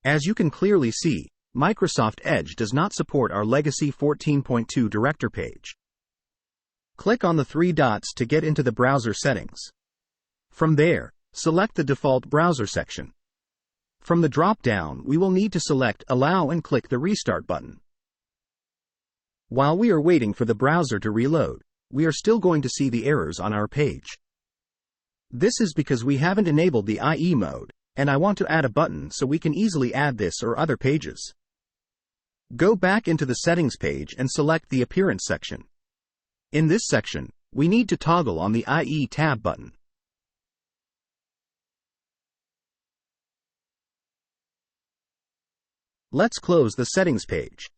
As you can clearly see, Microsoft Edge does not support our legacy 14.2 director page. Click on the three dots to get into the browser settings. From there, select the default browser section. From the drop-down, we will need to select Allow and click the Restart button. While we are waiting for the browser to reload, we are still going to see the errors on our page. This is because we haven't enabled the IE mode, and I want to add a button so we can easily add this or other pages. Go back into the Settings page and select the Appearance section. In this section, we need to toggle on the IE tab button. Let's close the Settings page.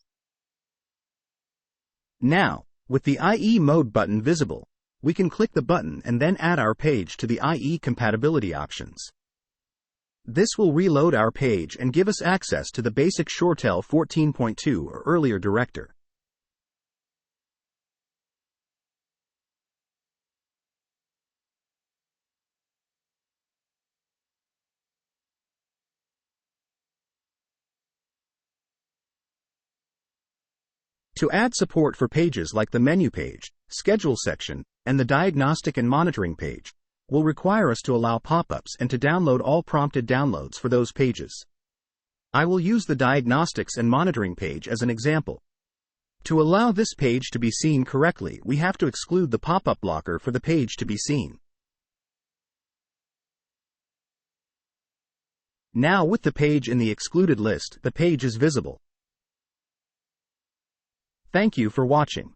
Now, with the IE Mode button visible, we can click the button and then add our page to the IE compatibility options. This will reload our page and give us access to the basic ShoreTel 14.2 or earlier director. To add support for pages like the menu page, schedule section, and the diagnostic and monitoring page, will require us to allow pop-ups and to download all prompted downloads for those pages. I will use the diagnostics and monitoring page as an example. To allow this page to be seen correctly, we have to exclude the pop-up blocker for the page to be seen. Now with the page in the excluded list, the page is visible. Thank you for watching.